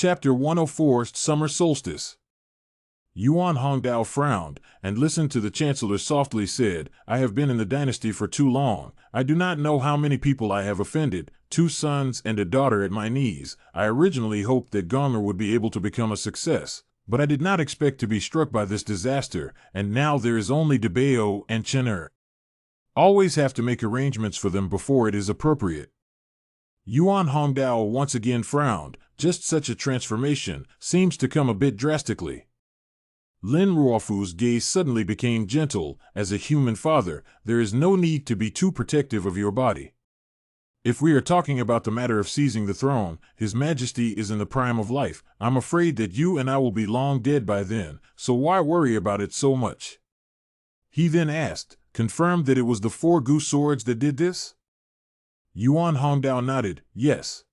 Chapter 104 Summer Solstice. Yuan Hongdao frowned, and listened to the Chancellor softly said, I have been in the dynasty for too long. I do not know how many people I have offended, 2 sons and a daughter at my knees. I originally hoped that Gomer would be able to become a success, but I did not expect to be struck by this disaster, and now there is only Debao and Chener. Always have to make arrangements for them before it is appropriate. Yuan Hongdao once again frowned. Just such a transformation seems to come a bit drastically. Lin Ruofu's gaze suddenly became gentle. As a human father, there is no need to be too protective of your body. If we are talking about the matter of seizing the throne, His Majesty is in the prime of life. I'm afraid that you and I will be long dead by then, so why worry about it so much? He then asked, confirmed that it was the 4 goose swords that did this? Yuan Hongdao nodded, yes.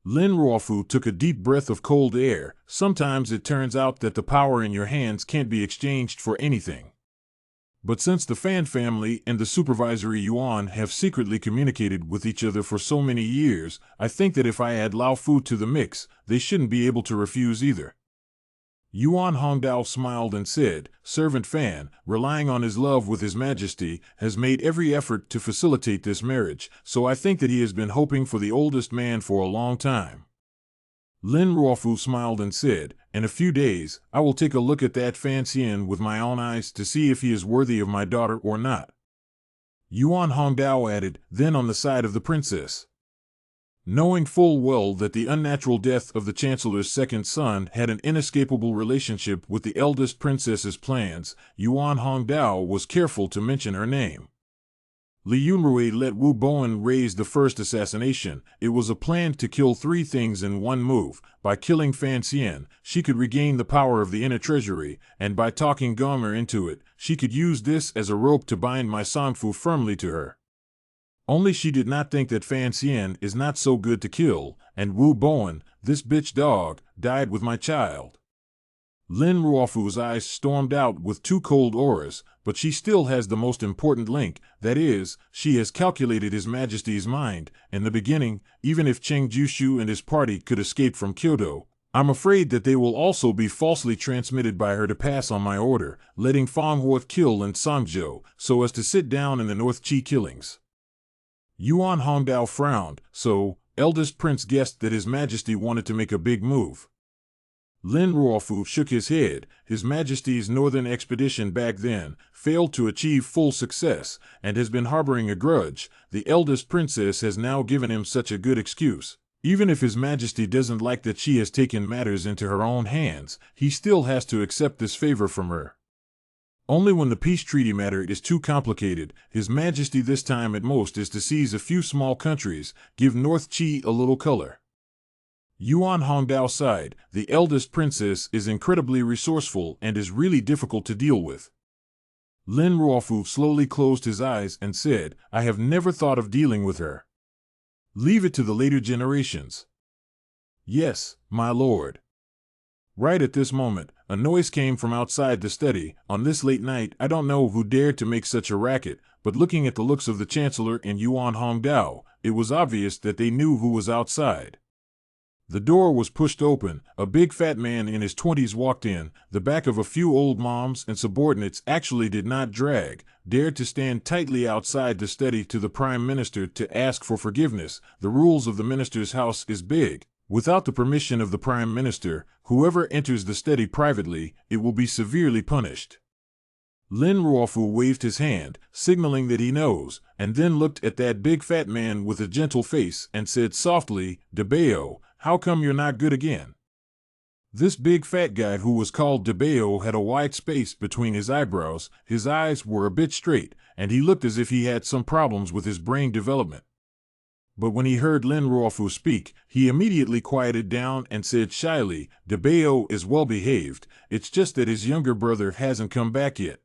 Lin Ruofu took a deep breath of cold air. Sometimes it turns out that the power in your hands can't be exchanged for anything. But since the Fan family and the supervisory Yuan have secretly communicated with each other for so many years, I think that if I add Lao Fu to the mix, they shouldn't be able to refuse either. Yuan Hongdao smiled and said, Servant Fan, relying on his love with His Majesty, has made every effort to facilitate this marriage, so I think that he has been hoping for the oldest man for a long time. Lin Ruofu smiled and said, in a few days, I will take a look at that Fan Xian with my own eyes to see if he is worthy of my daughter or not. Yuan Hongdao added, then on the side of the princess. Knowing full well that the unnatural death of the Chancellor's second son had an inescapable relationship with the eldest princess's plans, Yuan Hongdao was careful to mention her name. Li Yunrui let Wu Bowen raise the first assassination. It was a plan to kill 3 things in one move. By killing Fan Xian, she could regain the power of the inner treasury, and by talking Gomer into it, she could use this as a rope to bind my Songfu firmly to her. Only she did not think that Fan Xian is not so good to kill, and Wu Bowen, this bitch dog, died with my child. Lin Ruofu's eyes stormed out with 2 cold auras, but she still has the most important link, that is, she has calculated His Majesty's mind. In the beginning, even if Cheng Jushu and his party could escape from Kyoto, I'm afraid that they will also be falsely transmitted by her to pass on my order, letting Fang Huat kill in Songzhou, so as to sit down in the North Qi killings. Yuan Hongdao frowned, so, eldest prince guessed that His Majesty wanted to make a big move. Lin Ruofu shook his head. His Majesty's northern expedition back then failed to achieve full success, and has been harboring a grudge. The eldest princess has now given him such a good excuse. Even if His Majesty doesn't like that she has taken matters into her own hands, he still has to accept this favor from her. Only when the peace treaty matter is too complicated, His Majesty this time at most is to seize a few small countries, give North Qi a little color. Yuan Hongdao sighed. The eldest princess is incredibly resourceful and is really difficult to deal with. Lin Ruofu slowly closed his eyes and said, I have never thought of dealing with her. Leave it to the later generations. Yes, my lord. Right at this moment, a noise came from outside the study. On this late night, I don't know who dared to make such a racket, but looking at the looks of the Chancellor and Yuan Hongdao, it was obvious that they knew who was outside. The door was pushed open. A big fat man in his 20s walked in. The back of a few old moms and subordinates actually did not drag, dared to stand tightly outside the study to the Prime Minister to ask for forgiveness. The rules of the minister's house is big. Without the permission of the Prime Minister, whoever enters the study privately, it will be severely punished. Lin Ruofu waved his hand, signaling that he knows, and then looked at that big fat man with a gentle face and said softly, Debao, how come you're not good again? This big fat guy who was called Debao had a wide space between his eyebrows, his eyes were a bit straight, and he looked as if he had some problems with his brain development. But when he heard Lin Ruofu speak, he immediately quieted down and said shyly, Debao is well behaved, it's just that his younger brother hasn't come back yet.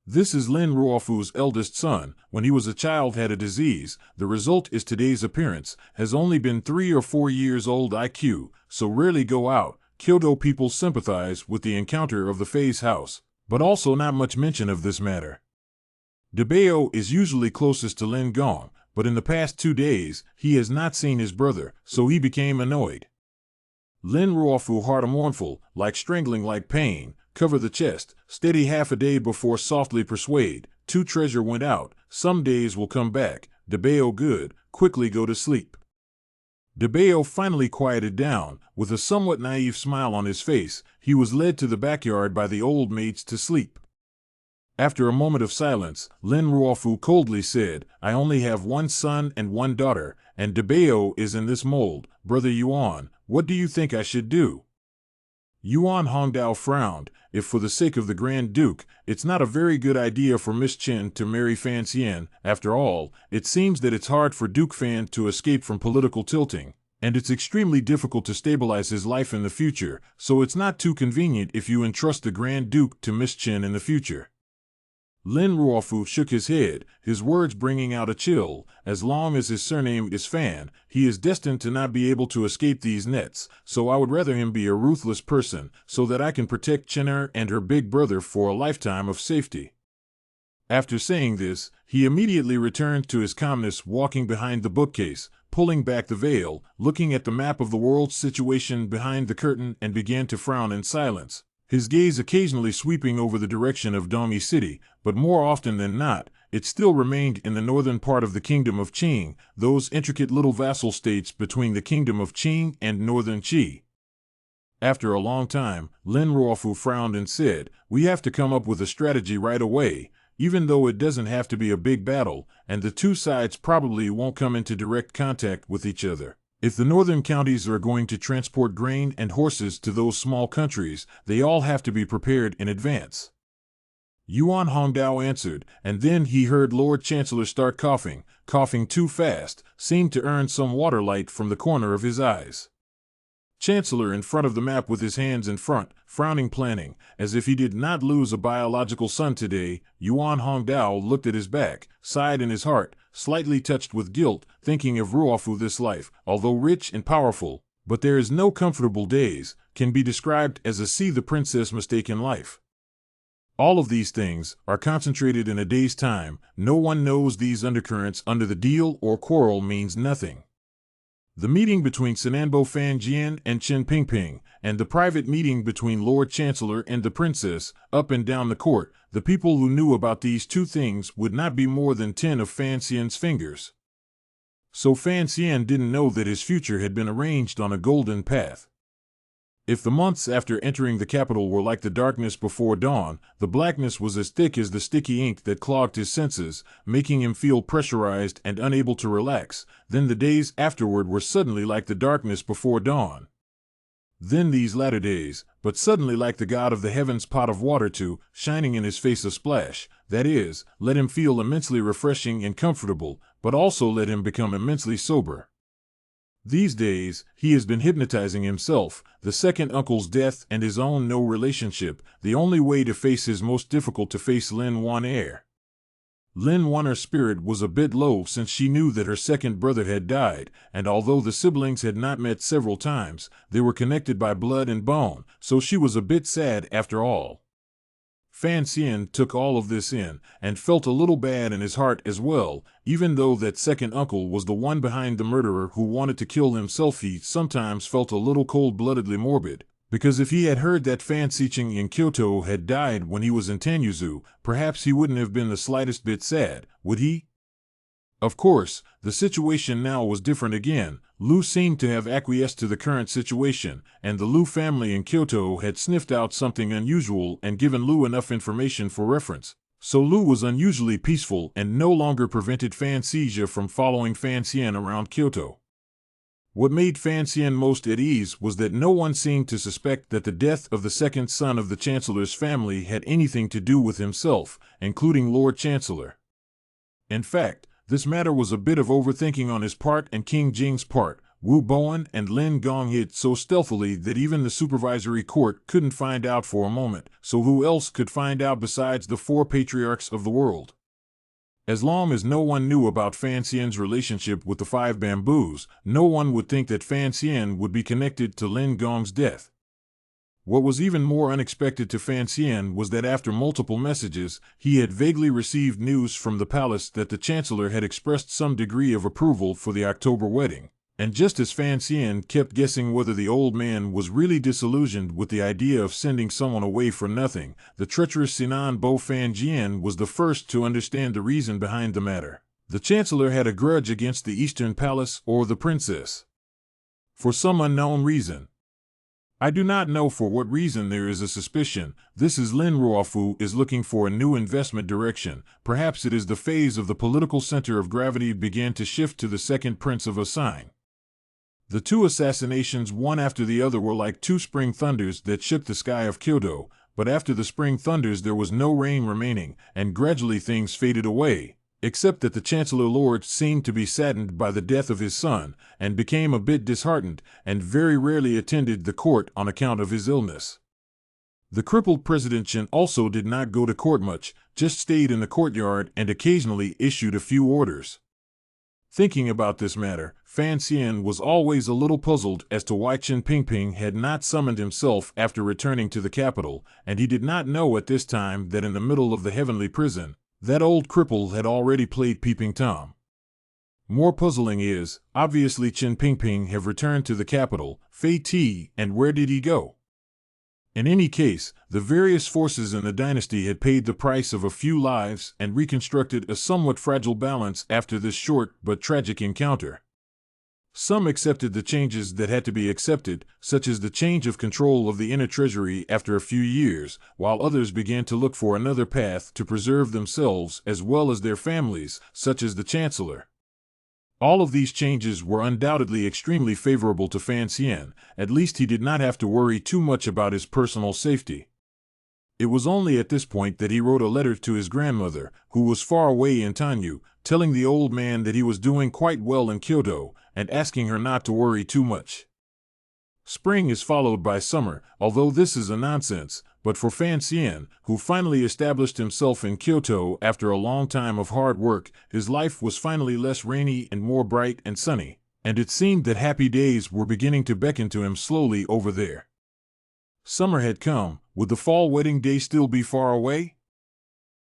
This is Lin Ruofu's eldest son. When he was a child had a disease. The result is today's appearance, has only been 3 or 4 years old IQ, so rarely go out. Kyoto people sympathize with the encounter of the Fei's house, but also not much mention of this matter. Debao is usually closest to Lin Gong, but in the past 2 days, he has not seen his brother, so he became annoyed. Lin Ruofu heart a mournful, like strangling like pain, cover the chest, steady half a day before softly persuade, two treasure went out, some days will come back, Debeo good, quickly go to sleep. Debeo finally quieted down, with a somewhat naive smile on his face, he was led to the backyard by the old maids to sleep. After a moment of silence, Lin Ruofu coldly said, I only have one son and one daughter, and Debeo is in this mold, Brother Yuan, what do you think I should do? Yuan Hongdao frowned, if for the sake of the Grand Duke, it's not a very good idea for Miss Chen to marry Fan Xian, after all, it seems that it's hard for Duke Fan to escape from political tilting, and it's extremely difficult to stabilize his life in the future, so it's not too convenient if you entrust the Grand Duke to Miss Chen in the future. Lin Ruofu shook his head, his words bringing out a chill. As long as his surname is Fan, he is destined to not be able to escape these nets, so I would rather him be a ruthless person, so that I can protect Chener and her big brother for a lifetime of safety. After saying this, he immediately returned to his calmness, walking behind the bookcase, pulling back the veil, looking at the map of the world's situation behind the curtain, and began to frown in silence. His gaze occasionally sweeping over the direction of Dongyi City, but more often than not, it still remained in the northern part of the kingdom of Qing, those intricate little vassal states between the kingdom of Qing and northern Qi. After a long time, Lin Ruofu frowned and said, we have to come up with a strategy right away, even though it doesn't have to be a big battle, and the two sides probably won't come into direct contact with each other. If the northern counties are going to transport grain and horses to those small countries, they all have to be prepared in advance. Yuan Hongdao answered, and then he heard Lord Chancellor start coughing too fast, seemed to earn some waterlight from the corner of his eyes. Chancellor in front of the map with his hands in front, frowning planning, as if he did not lose a biological son today, Yuan Hongdao looked at his back, sighed in his heart, slightly touched with guilt, thinking of Ruofu this life, although rich and powerful, but there is no comfortable days, can be described as a see the princess mistaken life. All of these things are concentrated in a day's time, no one knows these undercurrents under the deal or quarrel means nothing. The meeting between Sananbo Fanjian and Chen Pingping, and the private meeting between Lord Chancellor and the princess, up and down the court, the people who knew about these two things would not be more than 10 of Fan Xian's fingers. So Fan Xian didn't know that his future had been arranged on a golden path. If the months after entering the capital were like the darkness before dawn, the blackness was as thick as the sticky ink that clogged his senses, making him feel pressurized and unable to relax, then the days afterward were suddenly like the darkness before dawn. Then these latter days, but suddenly like the god of the heavens pot of water too, shining in his face a splash, that is, let him feel immensely refreshing and comfortable, but also let him become immensely sober. These days, he has been hypnotizing himself, the second uncle's death and his own no relationship, the only way to face his most difficult to face Lin Wan-er. Lin Wan-er's spirit was a bit low since she knew that her second brother had died, and although the siblings had not met several times, they were connected by blood and bone, so she was a bit sad after all. Fan Xian took all of this in, and felt a little bad in his heart as well, even though that second uncle was the one behind the murderer who wanted to kill himself. He sometimes felt a little cold-bloodedly morbid, because if he had heard that Fan Xiqing in Kyoto had died when he was in Tanyuzu, perhaps he wouldn't have been the slightest bit sad, would he? Of course, the situation now was different again. Lu seemed to have acquiesced to the current situation, and the Lu family in Kyoto had sniffed out something unusual and given Lu enough information for reference. So Lu was unusually peaceful and no longer prevented Fan Xizhi from following Fan Xian around Kyoto. What made Fan Xian most at ease was that no one seemed to suspect that the death of the second son of the Chancellor's family had anything to do with himself, including Lord Chancellor. In fact, this matter was a bit of overthinking on his part and King Jing's part. Wu Bowen and Lin Gong hid so stealthily that even the supervisory court couldn't find out for a moment, so who else could find out besides the 4 patriarchs of the world? As long as no one knew about Fan Xian's relationship with the 5 bamboos, no one would think that Fan Xian would be connected to Lin Gong's death. What was even more unexpected to Fan Xian was that after multiple messages, he had vaguely received news from the palace that the Chancellor had expressed some degree of approval for the October wedding. And just as Fan Xian kept guessing whether the old man was really disillusioned with the idea of sending someone away for nothing, the treacherous Sinan Bo Fan Jian was the first to understand the reason behind the matter. The Chancellor had a grudge against the Eastern Palace or the princess. For some unknown reason. I do not know for what reason. There is a suspicion this is Lin Ruofu is looking for a new investment direction. Perhaps it is the phase of the political center of gravity began to shift to the second prince of a sign. The two assassinations one after the other were like two spring thunders that shook the sky of Kyoto, but after the spring thunders there was no rain remaining, and gradually things faded away, except that the Chancellor Lord seemed to be saddened by the death of his son, and became a bit disheartened, and very rarely attended the court on account of his illness. The crippled President Chen also did not go to court much, just stayed in the courtyard and occasionally issued a few orders. Thinking about this matter, Fan Xian was always a little puzzled as to why Chen Pingping had not summoned himself after returning to the capital, and he did not know at this time that in the middle of the heavenly prison, that old cripple had already played Peeping Tom. More puzzling is, obviously Chen Pingping have returned to the capital, Fei Ti, and where did he go? In any case, the various forces in the dynasty had paid the price of a few lives and reconstructed a somewhat fragile balance after this short but tragic encounter. Some accepted the changes that had to be accepted, such as the change of control of the inner treasury after a few years, while others began to look for another path to preserve themselves as well as their families, such as the Chancellor. All of these changes were undoubtedly extremely favorable to Fan Xian. At least he did not have to worry too much about his personal safety. It was only at this point that he wrote a letter to his grandmother, who was far away in Tanyu, telling the old man that he was doing quite well in Kyoto, and asking her not to worry too much. Spring is followed by summer, although this is a nonsense, but for Fan Xian, who finally established himself in Kyoto after a long time of hard work, his life was finally less rainy and more bright and sunny, and it seemed that happy days were beginning to beckon to him slowly over there. Summer had come. Would the fall wedding day still be far away?